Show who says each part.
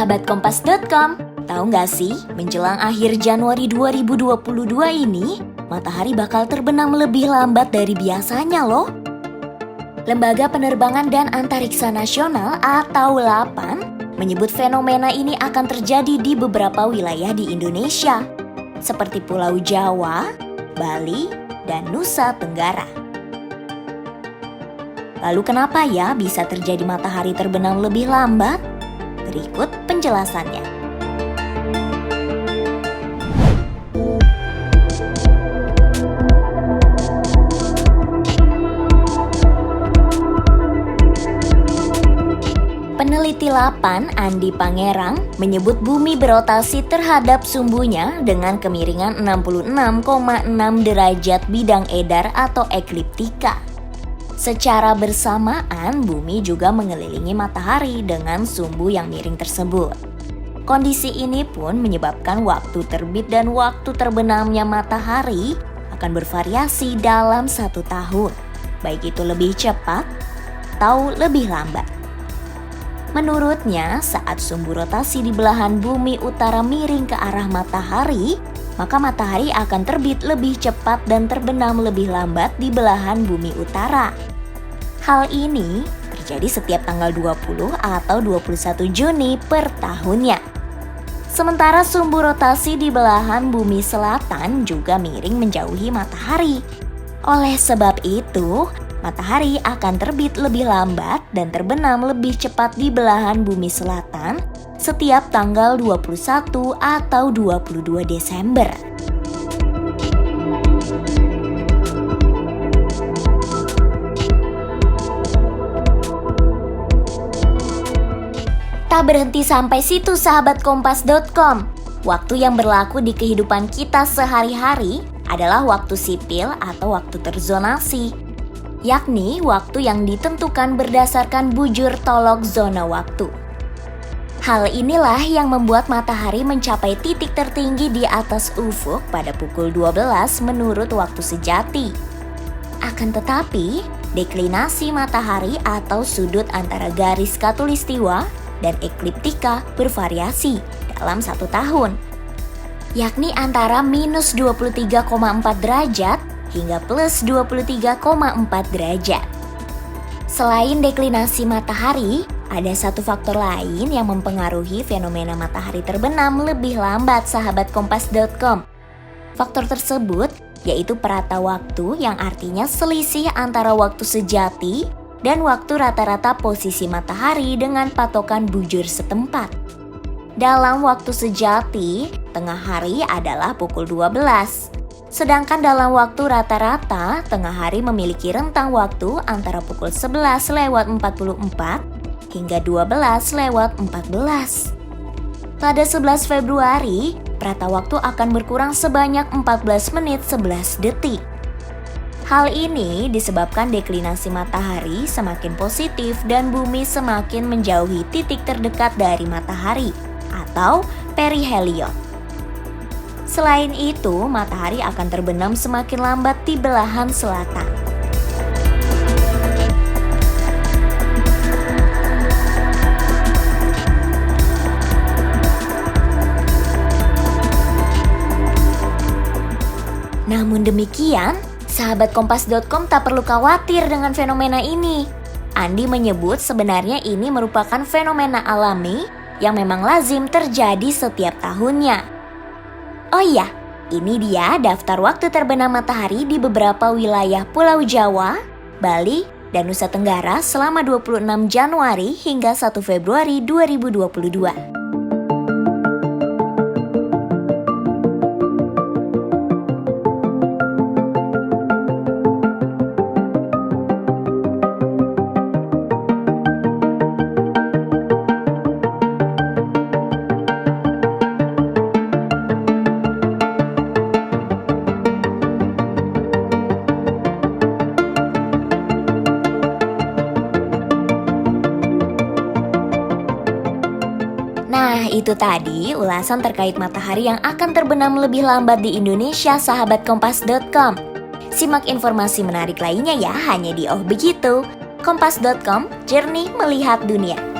Speaker 1: Sahabat Kompas.com, tahu nggak sih, menjelang akhir Januari 2022 ini, matahari bakal terbenam lebih lambat dari biasanya loh. Lembaga Penerbangan dan Antariksa Nasional atau LAPAN menyebut fenomena ini akan terjadi di beberapa wilayah di Indonesia, seperti Pulau Jawa, Bali, dan Nusa Tenggara. Lalu kenapa ya bisa terjadi matahari terbenam lebih lambat? Berikut penjelasannya. Peneliti LAPAN, Andi Pangerang, menyebut bumi berotasi terhadap sumbunya dengan kemiringan 66,6 derajat bidang edar atau ekliptika. Secara bersamaan, bumi juga mengelilingi matahari dengan sumbu yang miring tersebut. Kondisi ini pun menyebabkan waktu terbit dan waktu terbenamnya matahari akan bervariasi dalam 1 tahun, baik itu lebih cepat atau lebih lambat. Menurutnya, saat sumbu rotasi di belahan bumi utara miring ke arah matahari, maka matahari akan terbit lebih cepat dan terbenam lebih lambat di belahan bumi utara. Hal ini terjadi setiap tanggal 20 atau 21 Juni per tahunnya. Sementara sumbu rotasi di belahan bumi selatan juga miring menjauhi matahari. Oleh sebab itu, matahari akan terbit lebih lambat dan terbenam lebih cepat di belahan bumi selatan setiap tanggal 21 atau 22 Desember. Tak berhenti sampai situ sahabat Kompas.com. Waktu yang berlaku di kehidupan kita sehari-hari adalah waktu sipil atau waktu terzonasi, yakni waktu yang ditentukan berdasarkan bujur tolok zona waktu. Hal inilah yang membuat matahari mencapai titik tertinggi di atas ufuk pada pukul 12 menurut waktu sejati. Akan tetapi, deklinasi matahari atau sudut antara garis khatulistiwa dan ekliptika bervariasi dalam 1 tahun, yakni antara minus 23,4 derajat hingga plus 23,4 derajat. Selain deklinasi matahari, ada satu faktor lain yang mempengaruhi fenomena matahari terbenam lebih lambat sahabat Kompas.com. Faktor tersebut yaitu perata waktu, yang artinya selisih antara waktu sejati dan waktu rata-rata posisi matahari dengan patokan bujur setempat. Dalam waktu sejati, tengah hari adalah pukul 12. Sedangkan dalam waktu rata-rata, tengah hari memiliki rentang waktu antara pukul 11:44 hingga 12:14. Pada 11 Februari, perata waktu akan berkurang sebanyak 14 menit 11 detik. Hal ini disebabkan deklinasi matahari semakin positif dan bumi semakin menjauhi titik terdekat dari matahari atau perihelion. Selain itu, matahari akan terbenam semakin lambat di belahan selatan. Namun demikian, sahabat Kompas.com tak perlu khawatir dengan fenomena ini. Andi menyebut sebenarnya ini merupakan fenomena alami yang memang lazim terjadi setiap tahunnya. Oh iya, ini dia daftar waktu terbenam matahari di beberapa wilayah Pulau Jawa, Bali, dan Nusa Tenggara selama 26 Januari hingga 1 Februari 2022. Nah, itu tadi ulasan terkait matahari yang akan terbenam lebih lambat di Indonesia, sahabat Kompas.com. Simak informasi menarik lainnya ya hanya di Oh Begitu. Kompas.com, jernih melihat dunia.